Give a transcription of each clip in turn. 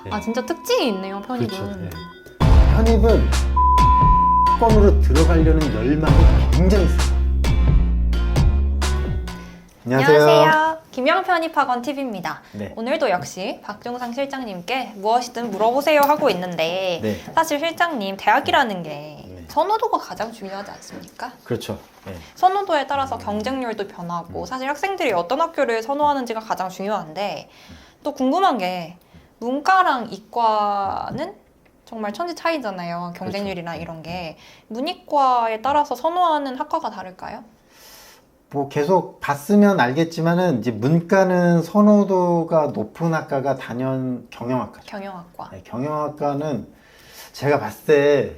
네. 아 진짜 특징이 있네요, 편입은. 그렇죠. 네. 편입은 건으로 들어가려는 열망이 굉장히 세요. 안녕하세요. 김영 편입학원 TV입니다. 네. 오늘도 역시 박종상 실장님께 무엇이든 물어보세요 하고 있는데 네. 사실 실장님 대학이라는 게 네. 선호도가 가장 중요하지 않습니까? 그렇죠. 네. 선호도에 따라서 경쟁률도 변하고 사실 학생들이 어떤 학교를 선호하는지가 가장 중요한데 또 궁금한 게 문과랑 이과는 정말 천지 차이잖아요. 경쟁률이나 그렇죠. 이런 게 문이과에 따라서 선호하는 학과가 다를까요? 뭐 계속 봤으면 알겠지만은 이제 문과는 선호도가 높은 학과가 단연 경영학과죠. 경영학과. 네, 경영학과는 제가 봤을 때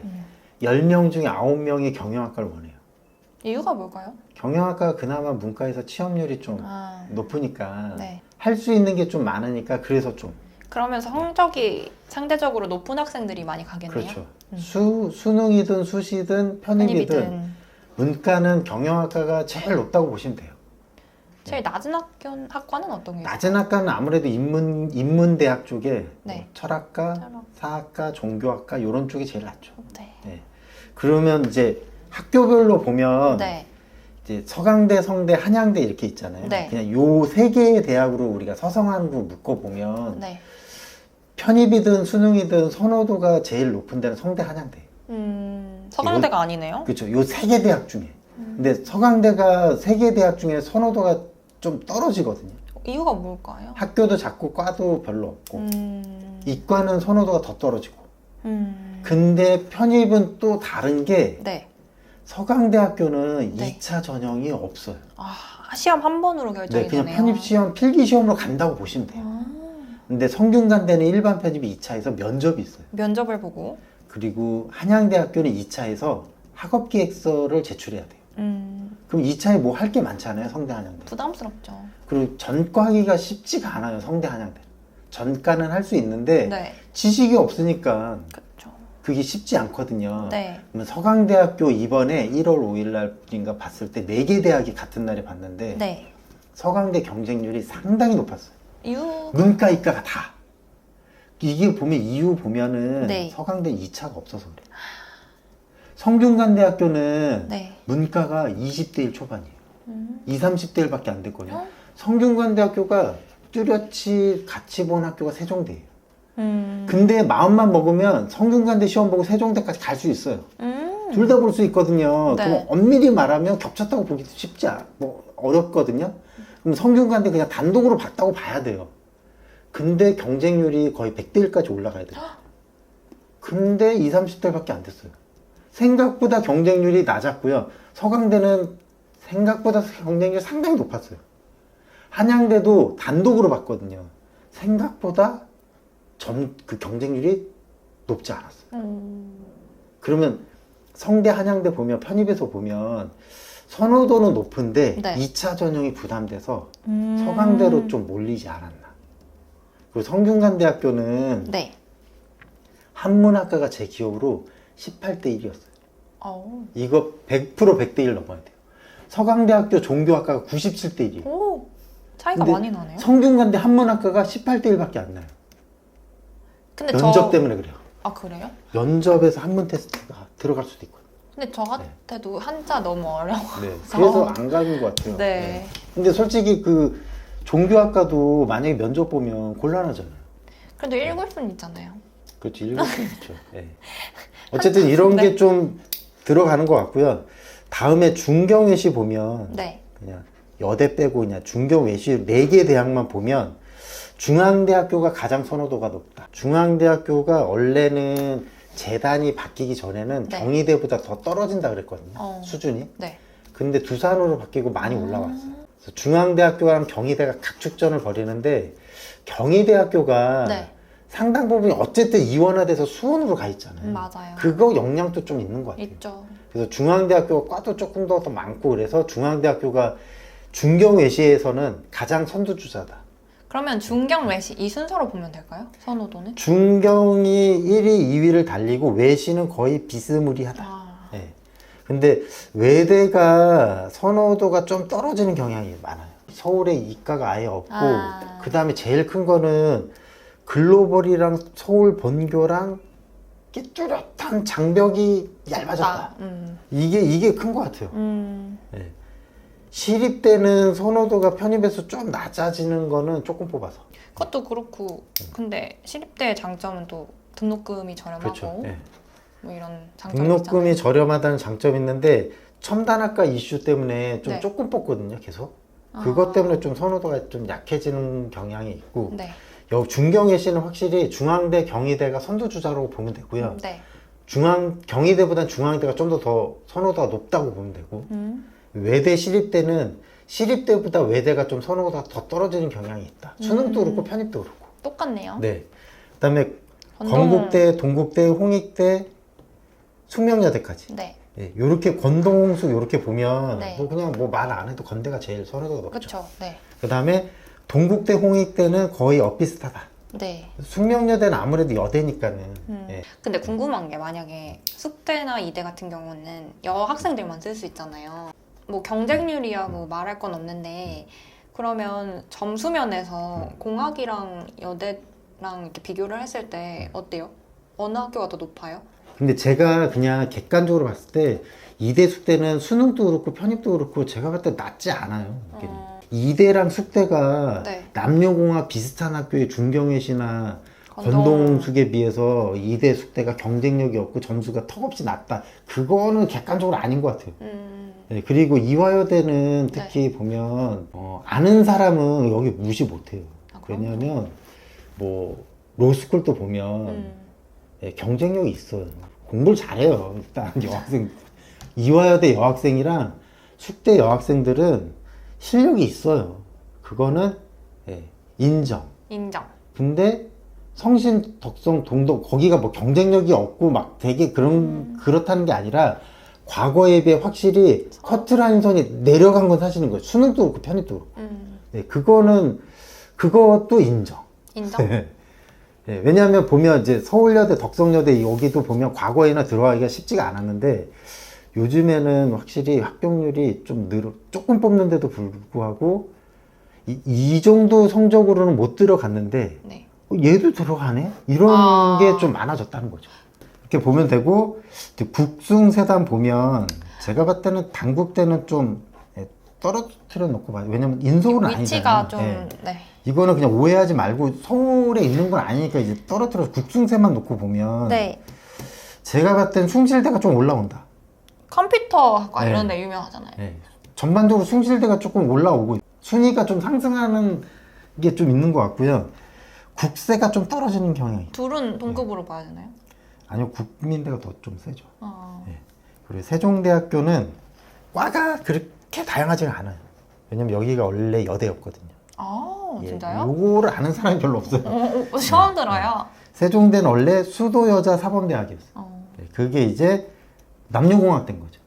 10명 중에 9명이 경영학과를 원해요. 이유가 뭘까요? 경영학과가 그나마 문과에서 취업률이 좀 아, 높으니까 네. 할 수 있는 게 좀 많으니까 그래서 좀 그러면서 성적이 상대적으로 높은 학생들이 많이 가겠네요. 그렇죠. 수능이든 수시든 편입이든 문과는 경영학과가 제일 높다고 보시면 돼요. 제일 낮은 학과는 어떤 게 있어요? 낮은 학과는 아무래도 인문대학 쪽에 네. 뭐 철학과, 철학. 사학과, 종교학과 이런 쪽이 제일 낮죠. 네. 네. 그러면 이제 학교별로 보면 네. 이제 서강대, 성대, 한양대 이렇게 있잖아요. 네. 그냥 요 세 개의 대학으로 우리가 서성한으로 묶어보면 네. 편입이든 수능이든 선호도가 제일 높은 데는 성대, 한양대. 서강대가 아니네요. 그렇죠. 요 세 개 대학 중에. 근데 서강대가 세 개 대학 중에 선호도가 좀 떨어지거든요. 이유가 뭘까요? 학교도 작고 과도 별로 없고 이과는 선호도가 더 떨어지고. 근데 편입은 또 다른 게 네. 서강대학교는 네. 2차 전형이 없어요. 아, 시험 한 번으로 결정이 네, 그냥 되네요. 편입 시험 필기 시험으로 간다고 보시면 돼요. 아, 근데 성균관대는 일반 편입이 2차에서 면접이 있어요. 면접을 보고. 그리고 한양대학교는 2차에서 학업기획서를 제출해야 돼요. 그럼 2차에 뭐 할 게 많잖아요, 성대 한양대. 부담스럽죠. 그리고 전과하기가 쉽지가 않아요, 성대 한양대. 전과는 할 수 있는데 네. 지식이 없으니까 그렇죠. 그게 쉽지 않거든요. 네. 그러면 서강대학교 이번에 1월 5일 날인가 봤을 때 4개 대학이 같은 날에 봤는데 네. 서강대 서강대 경쟁률이 상당히 높았어요. 이유. 문과, 이과가 다. 이게 보면 이유 보면은 네. 서강대 2차가 없어서 그래요. 성균관대학교는 네. 문과가 20대 1 초반이에요. 20, 30대 1밖에 안 됐거든요. 어? 성균관대학교가 뚜렷이 같이 본 학교가 세종대예요. 음. 근데 마음만 먹으면 성균관대 시험 보고 세종대까지 갈 수 있어요. 둘 다 볼 수 있거든요. 네. 그럼 엄밀히 말하면 겹쳤다고 보기도 쉽지 뭐 어렵거든요. 그럼 성균관대 그냥 단독으로 봤다고 봐야 돼요. 근데 경쟁률이 거의 100대 1까지 올라가야 돼요. 근데 20, 30대밖에 안 됐어요. 생각보다 경쟁률이 낮았고요. 서강대는 생각보다 경쟁률이 상당히 높았어요. 한양대도 단독으로 봤거든요. 생각보다 그 경쟁률이 높지 않았어요. 그러면 성대, 한양대 보면 편입에서 보면 선호도는 높은데 네. 2차 전형이 부담돼서 서강대로 좀 몰리지 않았나. 그리고 성균관대학교는 네. 한문학과가 제 기억으로 18대 1이었어요. 어. 이거 100% 100대 1 넘어야 돼요. 서강대학교 종교학과가 97대 1이에요. 오. 차이가 근데 많이 나네요. 성균관대 한문학과가 18대 1밖에 안 나요. 근데 면접 때문에 그래요. 아, 그래요? 면접에서 한문 테스트가 들어갈 수도 있고. 근데 저 같아도 한자 너무 어려워. 네. 그래서 안 가는 것 같아요. 네. 근데 솔직히 그 종교학과도 만약에 면접 보면 곤란하잖아요. 그래도 읽을 수는 있잖아요. 그렇죠. 읽을 수 있죠. 네. 어쨌든 이런 네. 게 좀 들어가는 것 같고요. 다음에 중경외시 보면 네. 그냥 여대 빼고 그냥 중경외시 4개 대학만 보면 중앙대학교가 가장 선호도가 높다. 중앙대학교가 원래는 재단이 바뀌기 전에는 네. 경희대보다 더 떨어진다 그랬거든요. 수준이. 네. 근데 두산으로 바뀌고 많이 올라왔어요. 그래서 중앙대학교랑 경희대가 각축전을 벌이는데 경희대학교가 네. 상당 부분이 어쨌든 이원화돼서 수원으로 가 있잖아요. 맞아요. 그거 영향도 좀 있는 것 같아요. 있죠. 그래서 중앙대학교가 과도 조금 더 많고 그래서 중앙대학교가 중경외시에서는 가장 선두주자다. 그러면 중경 외시 이 순서로 보면 될까요? 선호도는? 중경이 1위, 2위를 달리고 외시는 거의 비스무리하다. 아, 네. 근데 외대가 선호도가 좀 떨어지는 경향이 많아요. 서울에 이과가 아예 없고 그 다음에 제일 큰 거는 글로벌이랑 서울 본교랑 이렇게 뚜렷한 장벽이 얇아졌다. 이게 큰 것 같아요. 네. 시립대는 선호도가 편입에서 좀 낮아지는 거는 조금 뽑아서. 그것도 그렇고 근데 시립대의 장점은 또 등록금이 저렴하고 그렇죠. 네. 뭐 이런 장점이 등록금이 있잖아요. 저렴하다는 장점이 있는데 첨단학과 이슈 때문에 좀 네. 조금 뽑거든요. 계속. 그것 때문에 좀 선호도가 좀 약해지는 경향이 있고 네. 중경외시는 확실히 중앙대, 경희대가 선두주자라고 보면 되고요. 네. 경희대보단 중앙대가 좀 더 선호도가 높다고 보면 되고 외대, 시립대는 시립대보다 외대가 좀 선호도가 더 떨어지는 경향이 있다. 수능도 그렇고 편입도 그렇고. 똑같네요. 네. 그다음에 건동. 건국대, 동국대, 홍익대, 숙명여대까지. 네. 예, 요렇게 건동홍수 요렇게 보면 네. 뭐 그냥 뭐 말 안 해도 건대가 제일 선호도가 높죠. 그렇죠. 네. 그다음에 동국대, 홍익대는 거의 엇비슷하다. 네. 숙명여대는 아무래도 여대니까는. 예. 근데 궁금한 게 만약에 숙대나 이대 같은 경우는 여학생들만 쓸 수 있잖아요. 뭐 경쟁률이야 뭐 말할 건 없는데 그러면 점수면에서 공학이랑 여대랑 이렇게 비교를 했을 때 어때요? 어느 학교가 더 높아요? 근데 제가 그냥 객관적으로 봤을 때 이대 숙대는 수능도 그렇고 편입도 그렇고 제가 봤을 때 낮지 않아요. 이대랑 숙대가 네. 남녀공학 비슷한 학교의 중경외시나 건동숙에 비해서 이대 숙대가 경쟁력이 없고 점수가 턱없이 낮다. 그거는 객관적으로 아닌 것 같아요. 네, 그리고 이화여대는 특히 보면 아는 사람은 여기 무시 못해요. 왜냐하면 뭐 로스쿨도 보면 경쟁력이 있어요. 공부를 잘해요. 일단 여학생 이화여대 여학생이랑 숙대 여학생들은 실력이 있어요. 그거는 인정. 인정. 근데 성신, 덕성, 동덕 거기가 뭐 경쟁력이 없고 막 되게 그렇다는 게 아니라 과거에 비해 확실히 커트라인 선이 내려간 건 사실인 거예요. 수능도 그렇고 편입도 그렇고. 네, 그것도 인정. 인정? 네, 왜냐하면 보면 이제 서울여대, 덕성여대 여기도 보면 과거에는 들어가기가 쉽지가 않았는데 요즘에는 확실히 합격률이 좀 조금 뽑는데도 불구하고 이 정도 성적으로는 못 들어갔는데 네. 얘도 들어가네? 이런 게 좀 많아졌다는 거죠. 이렇게 보면 되고 국숭세단 보면 제가 봤을 때는 단국대는 좀 떨어뜨려 놓고 봐요. 왜냐면 인서울은 아니잖아요. 위치가 좀 네. 이거는 그냥 오해하지 말고 서울에 있는 건 아니니까 이제 떨어뜨려서 국숭세만 놓고 보면 네. 제가 봤을 땐 숭실대가 좀 올라온다. 컴퓨터학과 네. 이런 데 유명하잖아요. 네. 전반적으로 숭실대가 조금 올라오고 순위가 좀 상승하는 게 좀 있는 것 같고요. 국세가 좀 떨어지는 경향이 있어요. 둘은 동급으로 봐야 되나요? 아니요, 국민대가 더 좀 세죠. 어. 그리고 세종대학교는 과가 그렇게 다양하지가 않아요. 왜냐면 여기가 원래 여대였거든요. 아, 진짜요? 요거를 아는 사람이 별로 없어요. 처음 들어요. 세종대는 원래 수도여자 사범대학이었어요. 그게 이제 남녀공학된 거죠.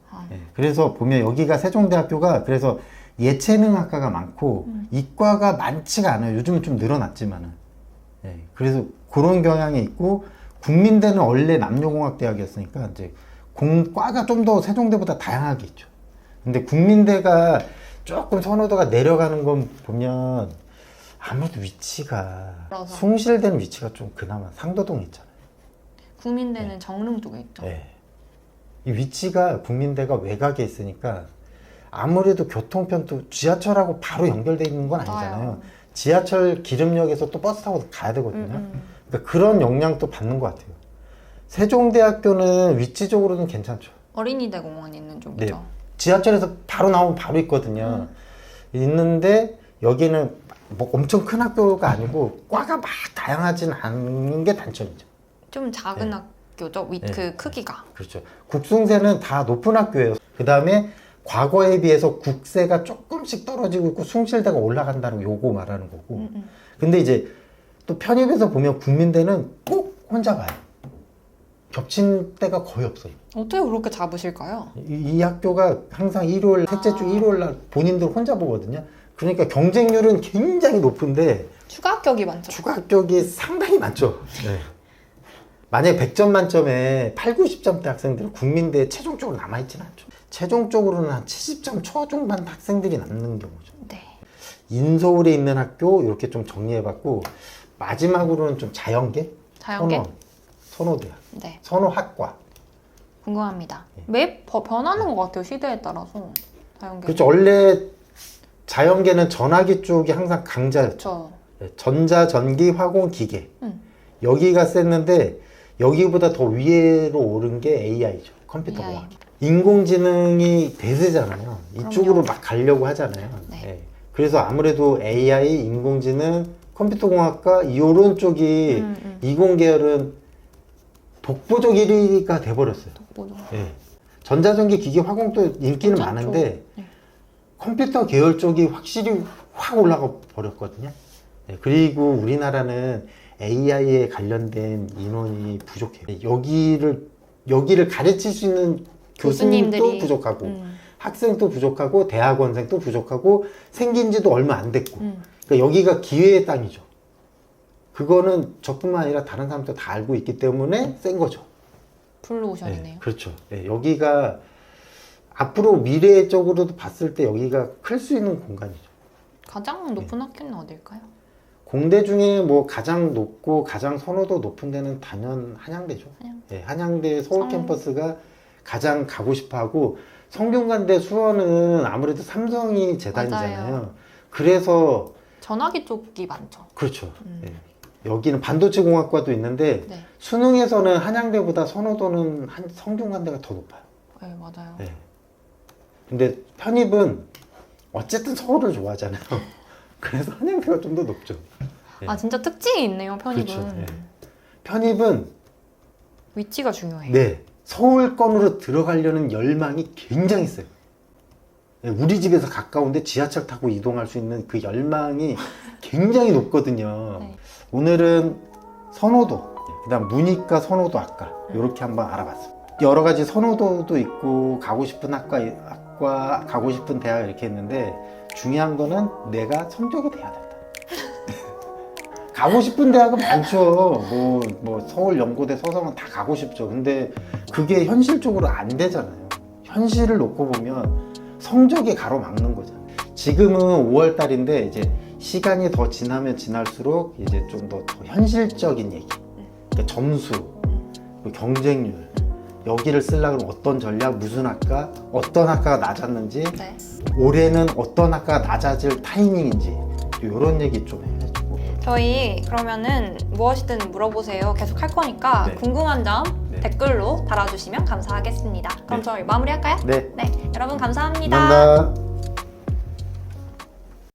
그래서 보면 여기가 세종대학교가 그래서 예체능학과가 많고 이과가 많지가 않아요. 요즘은 좀 늘어났지만은. 그래서 그런 경향이 있고 국민대는 원래 남녀공학대학이었으니까 이제 공과가 좀 더 세종대보다 다양하게 있죠. 근데 국민대가 조금 선호도가 내려가는 건 보면 아무래도 위치가 맞아. 숭실대는 위치가 좀 그나마 상도동에 있잖아요. 국민대는 정릉 쪽에 있죠. 이 위치가 국민대가 외곽에 있으니까 아무래도 교통편도 지하철하고 바로 연결되어 있는 건 아니잖아요. 맞아요. 지하철 기름역에서 또 버스 타고 가야 되거든요. 그러니까 그런 영향도 받는 것 같아요. 세종대학교는 위치적으로는 괜찮죠. 어린이대 공원 있는 쪽이죠. 지하철에서 바로 나오면 바로 있거든요. 있는데 여기는 뭐 엄청 큰 학교가 아니고 과가 막 다양하진 않은 게 단점이죠. 좀 작은 학교죠. 그 크기가. 그렇죠. 국숭세는 다 높은 학교예요. 그 다음에 과거에 비해서 국세가 조금씩 떨어지고 있고 숭실대가 올라간다는 요거 말하는 거고. 근데 이제 또 편입에서 보면 국민대는 꼭 혼자 봐요. 겹친 때가 거의 없어요. 어떻게 그렇게 잡으실까요? 이 학교가 항상 셋째 주 일요일 날 본인들 혼자 보거든요. 그러니까 경쟁률은 굉장히 높은데 추가 합격이 많죠. 추가 합격이 상당히 많죠. 만약에 100점 만점에 8, 90점대 학생들은 국민대에 최종적으로 남아있지는 않죠. 최종적으로는 한 70점 초중반 학생들이 남는 경우죠. 네. 인서울에 있는 학교 이렇게 좀 정리해봤고 마지막으로는 좀 자연계? 자연계? 선호대학. 네, 선호학과. 궁금합니다. 네. 매 변하는 것 같아요, 시대에 따라서. 자연계. 그렇죠. 원래 자연계는 전화기 쪽이 항상 강자였죠. 그렇죠. 전자, 전기, 화공, 기계. 음. 여기가 셌는데 여기보다 더 위로 오른 게 AI죠. 컴퓨터 AI. 공학. 인공지능이 대세잖아요. 이쪽으로 그럼요. 막 가려고 하잖아요. 네. 예. 그래서 아무래도 AI, 인공지능, 컴퓨터 공학과 이런 쪽이 이공계열은 독보적 1위가 돼버렸어요. 독보적. 예. 전자전기, 기계, 화공도 인기는 괜찮죠. 많은데 네. 컴퓨터 계열 쪽이 확실히 확 올라가 버렸거든요. 네, 그리고 우리나라는 AI에 관련된 인원이 부족해요. 여기를 가르칠 수 있는 교수님도 교수님들이. 부족하고 학생도 부족하고 대학원생도 부족하고 생긴 지도 얼마 안 됐고 그러니까 여기가 기회의 땅이죠. 그거는 저뿐만 아니라 다른 사람도 다 알고 있기 때문에 센 거죠. 블루오션이네요. 네, 그렇죠. 네, 여기가 앞으로 미래적으로도 봤을 때 여기가 클 수 있는 공간이죠. 가장 높은 학교는 어딜까요? 공대 중에 뭐 가장 높고 가장 선호도 높은 데는 단연 한양대죠. 한양. 네, 한양대 서울 성- 캠퍼스가 가장 가고 싶어하고 성균관대 수원은 아무래도 삼성이 재단이잖아요. 맞아요. 그래서 전화기 쪽이 많죠. 그렇죠. 네. 여기는 반도체 공학과도 있는데 네, 수능에서는 한양대보다 선호도는 성균관대가 더 높아요. 네 맞아요. 네. 근데 편입은 어쨌든 서울을 좋아하잖아요. 그래서 한양대가 좀 더 높죠. 네. 아 진짜 특징이 있네요, 편입은. 그렇죠. 네. 편입은 위치가 중요해요. 네 서울권으로 들어가려는 열망이 굉장히 세요. 네, 우리 집에서 가까운데 지하철 타고 이동할 수 있는 그 열망이 굉장히 높거든요. 네. 오늘은 선호도, 그다음 문이과 선호도 학과 이렇게 한번 알아봤습니다. 여러 가지 선호도도 있고 가고 싶은 학과 가고 싶은 대학 이렇게 했는데 중요한 거는 내가 성적이 돼야 된다. 가고 싶은 대학은 많죠. 뭐 서울 연고대 서성은 다 가고 싶죠. 근데 그게 현실적으로 안 되잖아요. 현실을 놓고 보면 성적이 가로막는 거잖아요. 지금은 5월 달인데 이제 시간이 더 지나면 지날수록 이제 좀 더 현실적인 얘기. 그러니까 점수, 뭐 경쟁률, 여기를 쓰려면 어떤 전략, 무슨 학과, 어떤 학과가 낮았는지, 네. 올해는 어떤 학과가 낮아질 타이밍인지 이런 얘기 좀 해주고. 저희 그러면은 무엇이든 물어보세요. 계속 할 거니까 네. 궁금한 점 네. 댓글로 달아주시면 감사하겠습니다. 그럼 네. 저희 마무리할까요? 네, 네, 여러분 감사합니다. 감사합니다.